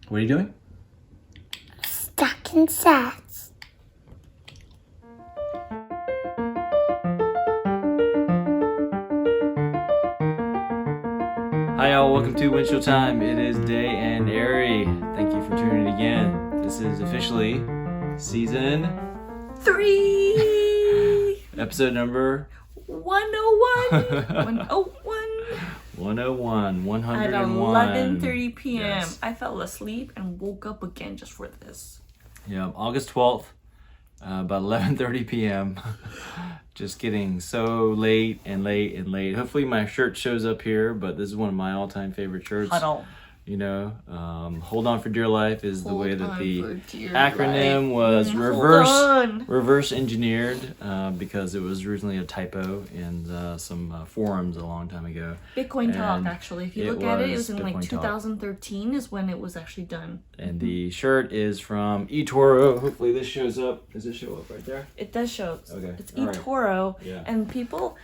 What are you doing? Stacking sets. Hi y'all, welcome to Windshield Time. It is Day and Arry. Thank you for tuning in again. This is officially season 3 episode number 101. 101, At 101. 11:30 p.m. Yes. I fell asleep and woke up again just for this. Yeah, August 12th, about 11:30 p.m. Just getting so late and late and late. Hopefully my shirt shows up here, but this is one of my all-time favorite shirts. Huddle. You know, hold on for dear life is the way that the acronym life. was reverse engineered because it was originally a typo in some forums a long time ago. Bitcoin Talk, And actually. If you look at it, it was in like Bitcoin Talk. 2013 is when it was actually done. And the shirt is from eToro. Hopefully this shows up. Does it show up right there? It does show. Okay. It's All right. eToro. Yeah. And people,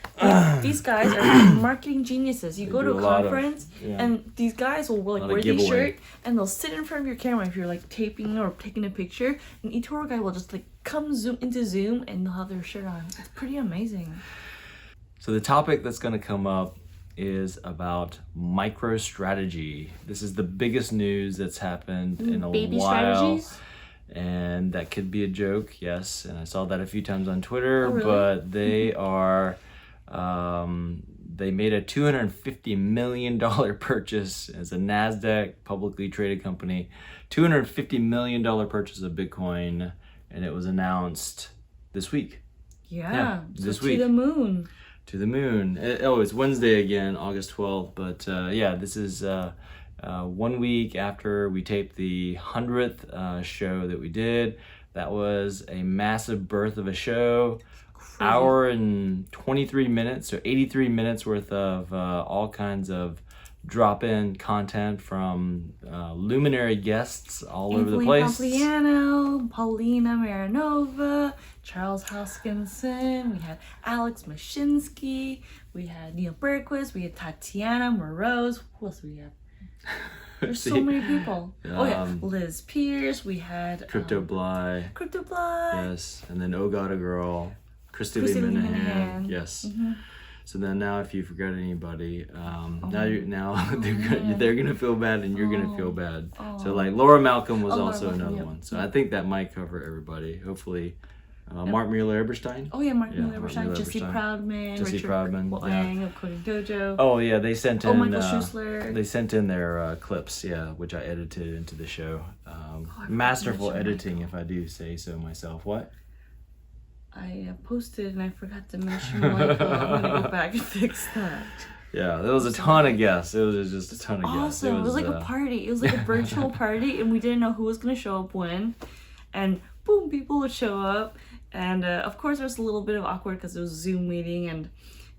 these guys are marketing geniuses. You They go to do a a lot of- conference yeah. and these guys will lot like of wear these giveaway. shirt and they'll sit in front of your camera if you're like taping or taking a picture. An eToro guy will just like come zoom into Zoom and they'll have their shirt on. It's pretty amazing. So the topic that's going to come up is about MicroStrategy. This is the biggest news that's happened in a Baby while. strategies. And that could be a joke, yes. And I saw that a few times on Twitter, Oh, really? but they are, they made a $250 million purchase as a NASDAQ publicly traded company. $250 million purchase of Bitcoin, and it was announced this week. Yeah. So this to week. the moon. To the moon. It's Wednesday again, August 12th, but yeah, this is 1 week after we taped the 100th show that we did. That was a massive birth of a show. Crazy. Hour and 23 minutes, so 83 minutes worth of all kinds of drop-in content from luminary guests all over the place. Pompliano, Paulina Marinova, Charles Hoskinson, we had Alex Mashinsky, we had Neil Berquist, we had Tatiana Moroz. Who else do we have? There's so many people. Liz Pierce, we had Crypto Bly. Crypto Bly. Yes, and then Oh God a Girl, Christy Lee Christy Lee Minahan. Minahan. Yes. Mhm. So then now, if you forgot anybody, they're gonna feel bad, and you're gonna feel bad. So like Laura Malcolm was Laura also Malcolm, another yep. one. So I think that might cover everybody. Hopefully, Mark Mueller-Eberstein. Oh yeah, Martin Yeah, Lieberstein, Martin Jesse Lieberstein. Proudman, Jesse Richard Proudman, Wang of Coding Dojo. Oh yeah, they sent in. Michael Schuessler. They sent in their clips, yeah, which I edited into the show. I Masterful forgot to mention editing, if I do say so myself. What? I posted and I forgot to mention Michael. I'm gonna go back and fix that. Yeah, there was a ton of guests. It was just a ton of guests. Awesome. It was like a party. It was like a virtual party, and we didn't know who was gonna show up when. And boom, people would show up. And of course, there was a little bit of awkward because it was a Zoom meeting, and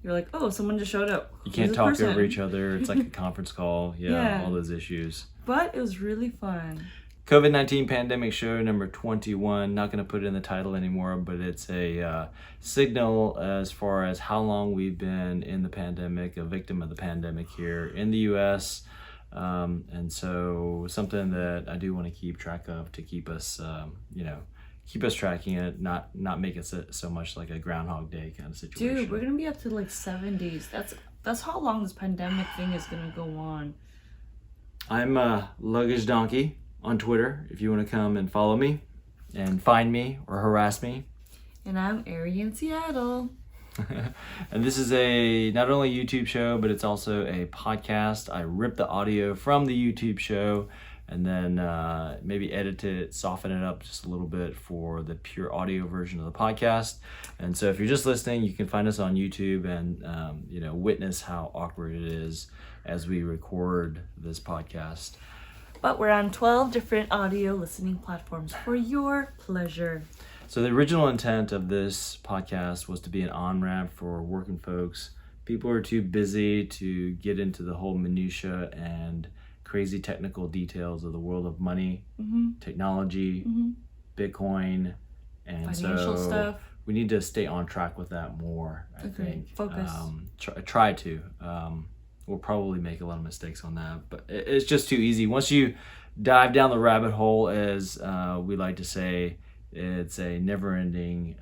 you're like, "Oh, someone just showed up." You Who's can't this talk person? over each other. It's like a conference call. Yeah, Yeah. all those issues. But it was really fun. COVID-19 pandemic show number 21. Not going to put it in the title anymore, but it's a signal as far as how long we've been in the pandemic, a victim of the pandemic here in the U.S. And so something that I do want to keep track of to keep us, keep us tracking it, not make it so much like a Groundhog Day kind of situation. Dude, we're gonna be up to like 70s. That's how long this pandemic thing is gonna go on. I'm Luggage Donkey on Twitter if you want to come and follow me and find me or harass me. And I'm Arry in Seattle. And this is a not only YouTube show, but it's also a podcast. I rip the audio from the YouTube show and then maybe edit it, soften it up just a little bit for the pure audio version of the podcast. And so if you're just listening, you can find us on YouTube and witness how awkward it is as we record this podcast. But we're on 12 different audio listening platforms for your pleasure. So the original intent of this podcast was to be an on-ramp for working folks. People are too busy to get into the whole minutia and crazy technical details of the world of money, technology, Bitcoin, and Financial so stuff. we need to stay on track with that more. I Agreed. think. Focus. Try to. We'll probably make a lot of mistakes on that, but it's just too easy. Once you dive down the rabbit hole, as we like to say. It's a never-ending,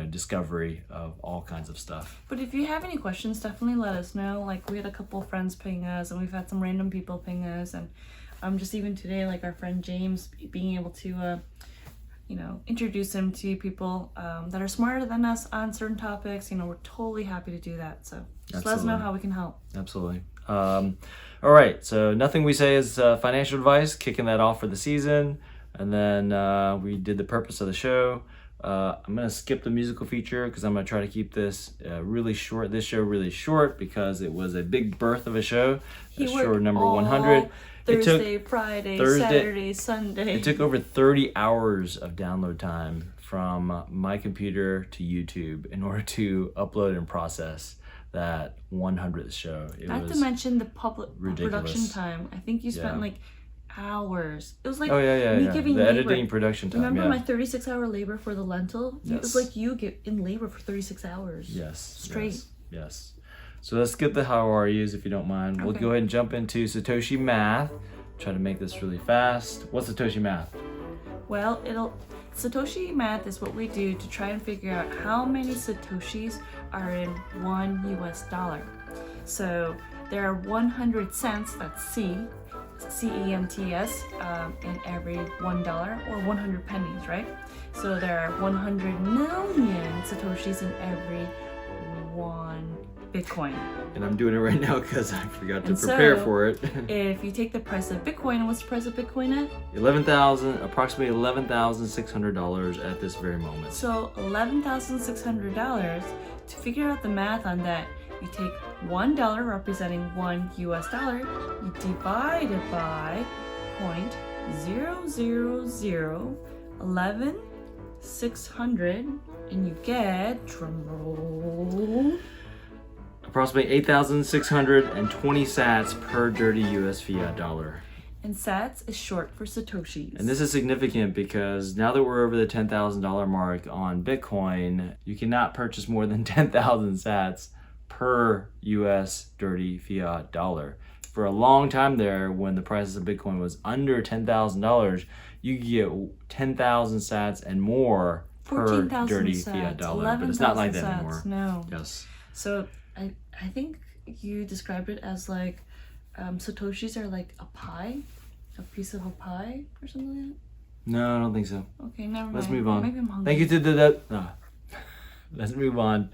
discovery of all kinds of stuff. But if you have any questions, definitely let us know. Like, we had a couple of friends ping us, and we've had some random people ping us, and just even today, like our friend James, being able to, introduce him to people that are smarter than us on certain topics. We're totally happy to do that. So just let us know how we can help. Absolutely. All right. So nothing we say is financial advice. Kicking that off for the season. And then we did the purpose of the show. I'm going to skip the musical feature because I'm going to try to keep this really short. This show really short because it was a big birth of a show. Show number 100. Thursday, Friday, Saturday, Sunday. It took over 30 hours of download time from my computer to YouTube in order to upload and process that 100th show. Not to mention the production time. I think you spent like hours. It was like me giving the labor. Editing production time. Remember my 36-hour labor for the lentil? Yes. It was like you get in labor for 36 hours. Yes. Straight. Yes. So let's skip the how are yous if you don't mind. Okay. We'll go ahead and jump into Satoshi math. Try to make this really fast. What's Satoshi math? Well, Satoshi math is what we do to try and figure out how many Satoshis are in $1. So there are 100 cents, that's cents, in every $1, or 100 pennies, right? So there are 100 million Satoshis in every 1 Bitcoin. And I'm doing it right now because I forgot to prepare for it. If you take the price of Bitcoin, what's the price of Bitcoin at? Approximately $11,600 at this very moment. So $11,600. To figure out the math on that, you take $1 representing $1, you divide it by 0.00011,600, and you get, drumroll, approximately 8,620 sats per dirty US fiat dollar. And sats is short for Satoshis. And this is significant because now that we're over the $10,000 mark on Bitcoin, you cannot purchase more than 10,000 sats per US dirty fiat dollar. For a long time there, when the prices of Bitcoin was under $10,000, you could get 10,000 sats and more per dirty fiat dollar. But it's not like that anymore. No. Yes. So I think you described it as like Satoshis are like a pie, a piece of a pie or something like that. No, I don't think so. Okay, never mind. Let's move on. Maybe I'm hungry. Thank you to let's move on.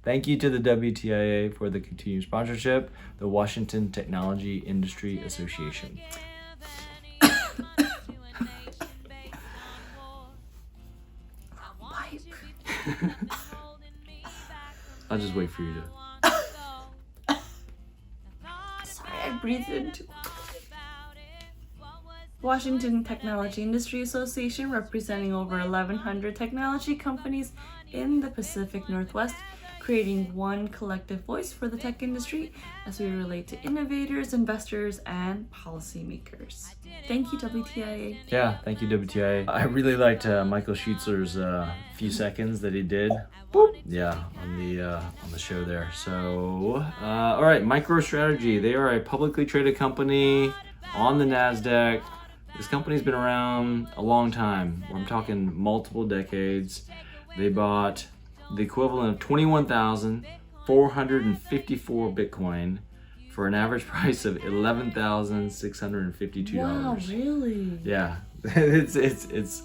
Thank you to the WTIA for the continued sponsorship, the Washington Technology Industry Association. I'll just wait for you to. Sorry, I breathed in too. Washington Technology Industry Association, representing over 1,100 technology companies in the Pacific Northwest, creating one collective voice for the tech industry as we relate to innovators, investors, and policymakers. Thank you, WTIA. Yeah, thank you, WTIA. I really liked Michael Schietzler's few seconds that he did. Boop. Yeah, on the show there. So, all right, MicroStrategy. They are a publicly traded company on the NASDAQ. This company's been around a long time. I'm talking multiple decades. They bought the equivalent of 21,454 Bitcoin for an average price of $11,652. Wow, really? Yeah, it's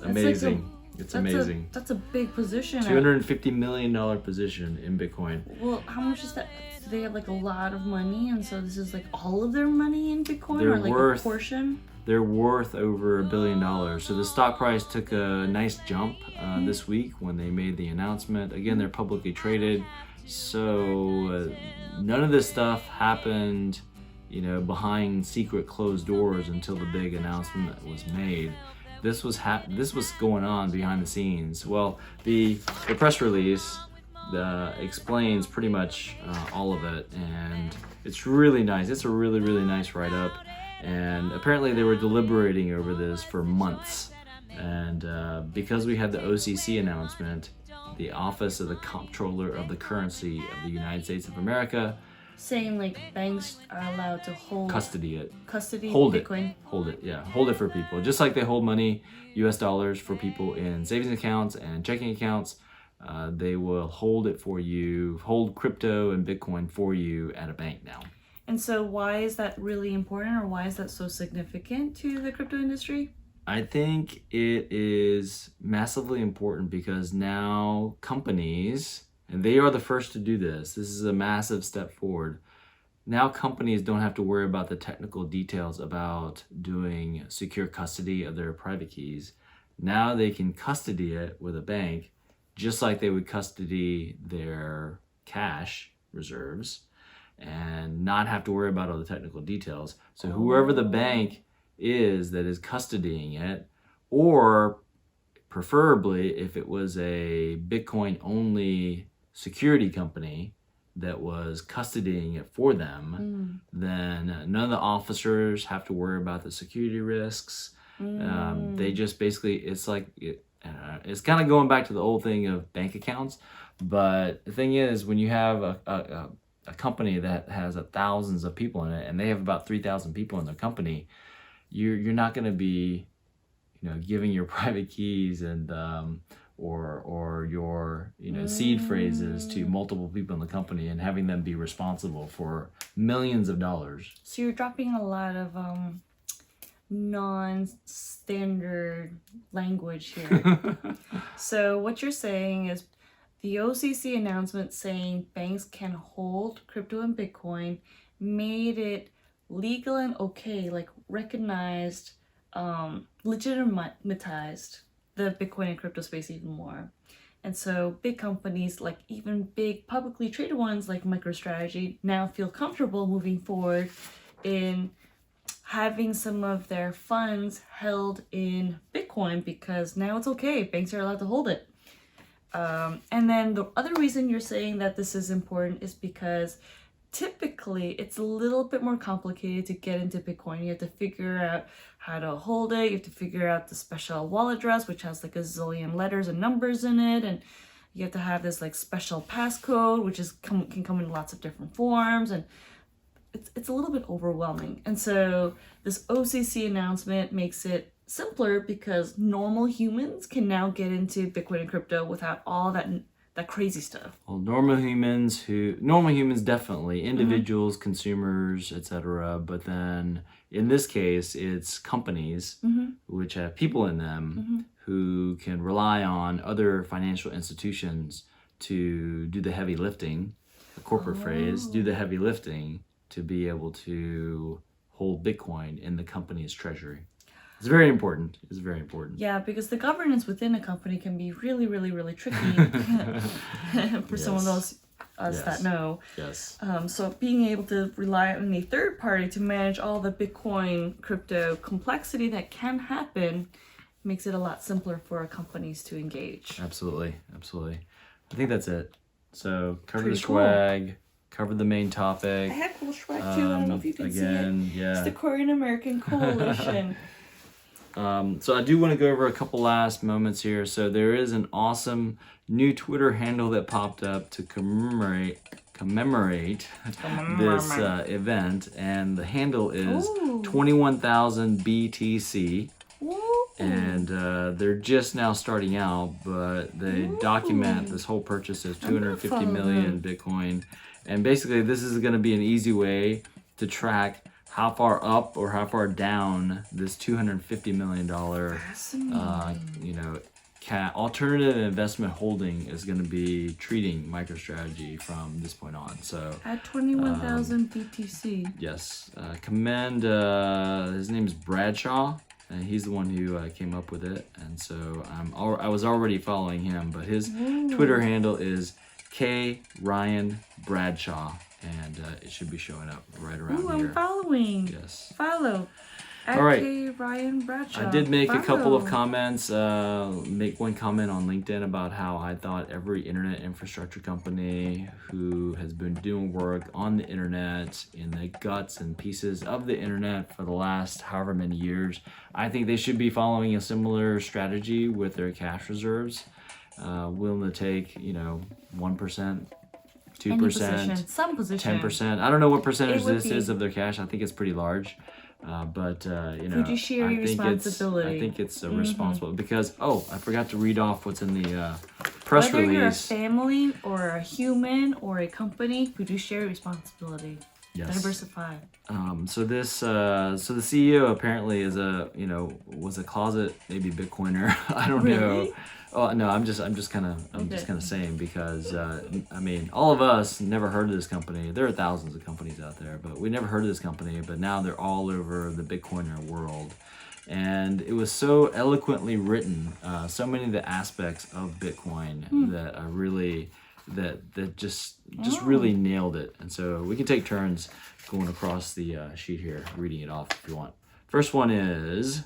amazing. It's amazing. That's a big position. $250 million position in Bitcoin. Well, how much is that? Do they have like a lot of money, and so this is like all of their money in Bitcoin, or like a portion? They're worth over $1 billion. So the stock price took a nice jump this week when they made the announcement. Again, they're publicly traded, so none of this stuff happened, behind secret closed doors until the big announcement was made. This was going on behind the scenes. Well, the press release explains pretty much all of it, and it's really nice. It's a really, really nice write-up. And apparently they were deliberating over this for months. And because we had the OCC announcement, the Office of the Comptroller of the Currency of the United States of America saying like banks are allowed to hold Custody it. custody Hold it. Bitcoin. Hold it, yeah. Hold it for people. Just like they hold money, US dollars, for people in savings accounts and checking accounts. They will hold it for you, hold crypto and Bitcoin for you at a bank now. And so why is that really important, or why is that so significant to the crypto industry? I think it is massively important because now companies, and they are the first to do this, this is a massive step forward. Now companies don't have to worry about the technical details about doing secure custody of their private keys. Now they can custody it with a bank just like they would custody their cash reserves and not have to worry about all the technical details. So whoever the bank is that is custodying it, or preferably if it was a Bitcoin only security company that was custodying it for them, then none of the officers have to worry about the security risks. They just basically, it's like, it's kind of going back to the old thing of bank accounts. But the thing is, when you have a company that has thousands of people in it, and they have about 3,000 people in their company, you're not going to be, giving your private keys and or your seed phrases to multiple people in the company and having them be responsible for millions of dollars. So you're dropping a lot of non-standard language here. So what you're saying is the OCC announcement saying banks can hold crypto and Bitcoin made it legal and okay, like recognized, legitimatized the Bitcoin and crypto space even more. And so big companies, like even big publicly traded ones like MicroStrategy, now feel comfortable moving forward in having some of their funds held in Bitcoin because now it's okay. Banks are allowed to hold it. And then the other reason you're saying that this is important is because typically it's a little bit more complicated to get into Bitcoin. You have to figure out how to hold it. You have to figure out the special wallet address, which has like a zillion letters and numbers in it. And you have to have this like special passcode, which can come in lots of different forms. And it's a little bit overwhelming. And so this OCC announcement makes it simpler because normal humans can now get into Bitcoin and crypto without all that crazy stuff. Well, normal humans definitely, individuals, consumers, etc. But then in this case, it's companies which have people in them who can rely on other financial institutions to do the heavy lifting, a corporate phrase, do the heavy lifting to be able to hold Bitcoin in the company's treasury. It's very important. It's very important. Yeah, because the governance within a company can be really, really, really tricky for some of those us that know. Yes. So being able to rely on a third party to manage all the Bitcoin crypto complexity that can happen makes it a lot simpler for companies to engage. Absolutely. Absolutely. I think that's it. So cover Pretty the swag, cover the main topic. I had cool swag too. I don't know if you can see it. Yeah. It's the Korean American Coalition. So I do want to go over a couple last moments here. So there is an awesome new Twitter handle that popped up to commemorate this event, and the handle is 21,000 BTC. And they're just now starting out, but they document this whole purchase as 250 million Bitcoin. And basically this is going to be an easy way to track how far up or how far down this $250 million, alternative investment holding is going to be treating MicroStrategy from this point on. So at 21,000 BTC. Yes, commend. His name is Bradshaw, and he's the one who came up with it. And so I was already following him, but his Twitter handle is K Ryan Bradshaw. And it should be showing up right around here. I'm following. Yes. Follow. At All right. K. Ryan Bradshaw. I did make a couple of comments. Make one comment on LinkedIn about how I thought every internet infrastructure company who has been doing work on the internet, in the guts and pieces of the internet for the last however many years, I think they should be following a similar strategy with their cash reserves. Willing to take, 1%, 2%, position, some position. 10%. I don't know what percentage It would this is of their cash. I think it's pretty large. But you know, Fiduciary responsibility. I think it's responsible because I forgot to read off what's in the press Whether release. you're a family or a human or a company, fiduciary responsibility. Yes. Diversify. So this, so the CEO apparently was a closet maybe Bitcoiner. I don't know. Oh no, I'm just kind of saying because I mean, all of us never heard of this company. There are thousands of companies out there, but we never heard of this company. But now they're all over the Bitcoiner world, and it was so eloquently written. So many of the aspects of Bitcoin that are really that just really nailed it. And so we can take turns going across the sheet here, reading it off if you want. First one is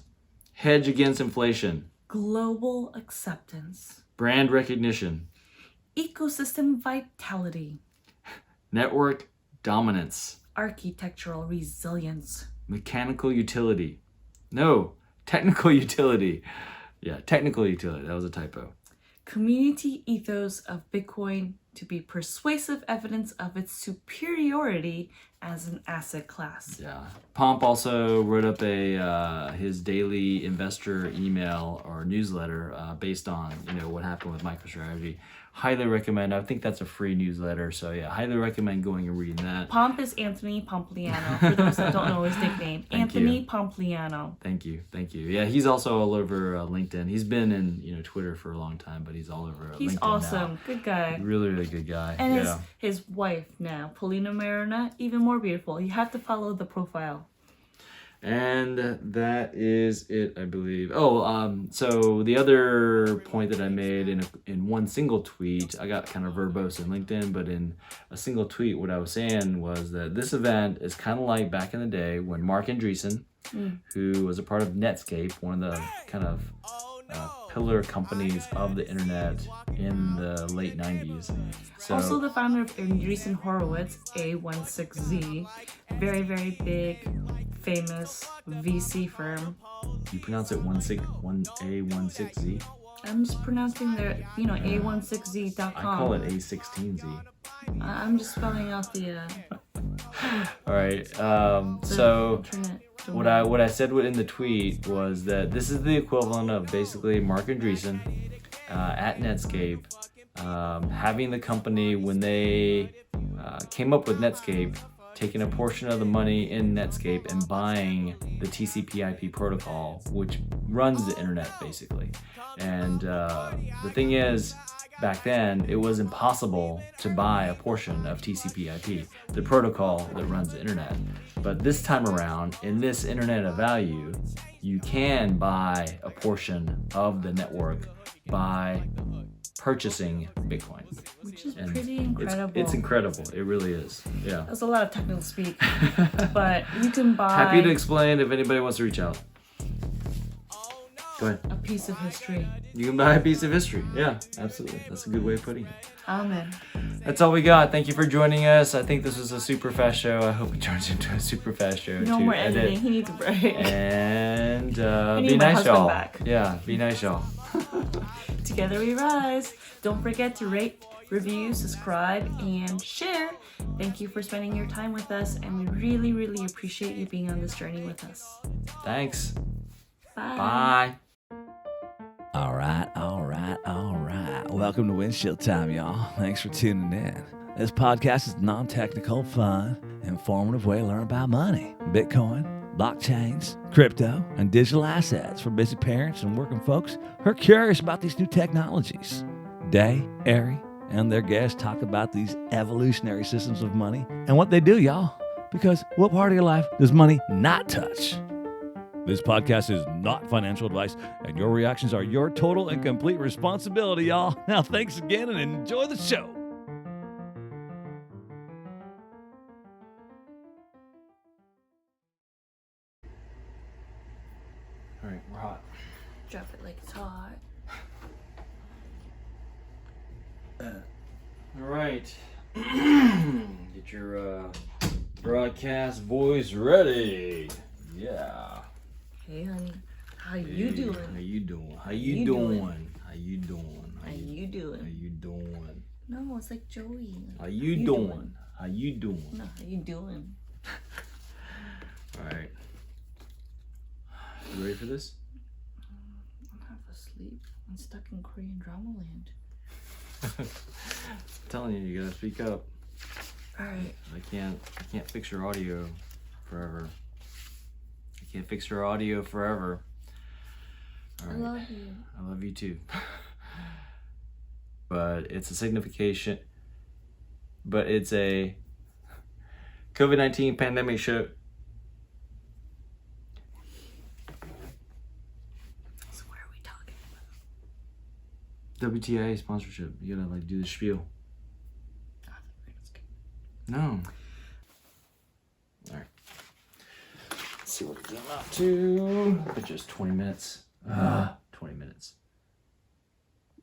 hedge against inflation. Global acceptance. Brand recognition. Ecosystem vitality. Network dominance. Architectural resilience. Mechanical utility. No, technical utility. Yeah, technical utility. That was a typo. Community ethos of Bitcoin to be persuasive evidence of its superiority as an asset class. Yeah. Pomp also wrote up his daily investor email or newsletter based on what happened with MicroStrategy. Highly recommend. I think that's a free newsletter, so yeah, highly recommend going and reading that. Pomp is Anthony Pompliano, for those that don't know his nickname. Anthony Pompliano. Thank you. Yeah, he's also all over LinkedIn. He's been in Twitter for a long time, but he's all over LinkedIn. He's awesome. Now. Good guy. Really, really good guy. And his wife now, Paulina Marina, even more beautiful. You have to follow the profile. And that is it, I believe. So the other point that I made in one single tweet, I got kind of verbose in LinkedIn, but in a single tweet, what I was saying was that this event is kind of like back in the day when Mark Andreessen, who was a part of Netscape, one of the kind of pillar companies of the internet in the late 90s. So, also the founder of Andreessen Horowitz, A16Z, very, very big, famous VC firm. You pronounce it A16Z? I'm just pronouncing their, A16Z.com. I call it A16Z. I'm just spelling out the... All right. So what I said in the tweet was that this is the equivalent of basically Mark Andreessen at Netscape having the company when they came up with Netscape, taking a portion of the money in Netscape and buying the TCP/IP protocol, which runs the internet basically. And the thing is, back then, it was impossible to buy a portion of TCP/IP, the protocol that runs the internet. But this time around, in this Internet of Value, you can buy a portion of the network by purchasing Bitcoin. Which is pretty incredible. It's incredible. It really is. Yeah. That's a lot of technical speak. But you can buy... Happy to explain if anybody wants to reach out. Go ahead. A piece of history. You can buy a piece of history. Yeah, absolutely. That's a good way of putting it. Amen. That's all we got. Thank you for joining us. I think this was a super fast show. I hope it turns into a super fast show. No more editing. He needs a break. And be nice, y'all. Back. Yeah, be nice, y'all. Together we rise. Don't forget to rate, review, subscribe, and share. Thank you for spending your time with us, and we really, really appreciate you being on this journey with us. Thanks. Bye. Bye. All right. Welcome to Windshield Time, y'all. Thanks for tuning in. This podcast is non-technical, fun, informative way to learn about money, Bitcoin, blockchains, crypto, and digital assets for busy parents and working folks who are curious about these new technologies. Day, Arry, and their guests talk about these evolutionary systems of money and what they do, y'all. Because what part of your life does money not touch? This podcast is not financial advice, and your reactions are your total and complete responsibility, y'all. Now, thanks again, and enjoy the show. All right, we're hot. Drop it like it's hot. All right. Get your broadcast voice ready. Yeah. Hey, honey. How you doing? How you doing? How you doing? How you doing? How you doing? How you doing? No, it's like Joey. How you doing? How you doing? No, how you doing? All right. You ready for this? I'm half asleep. I'm stuck in Korean drama land. I'm telling you, you gotta speak up. All right. I can't fix your audio forever. I can't fix your audio forever. All I right. love you. I love you too. But it's a signification. But it's a COVID-19 pandemic show. So what are we talking WTIA sponsorship. You gotta like do the spiel. about? No. All right. Let's see what it came out to. But just 20 minutes. 20 minutes.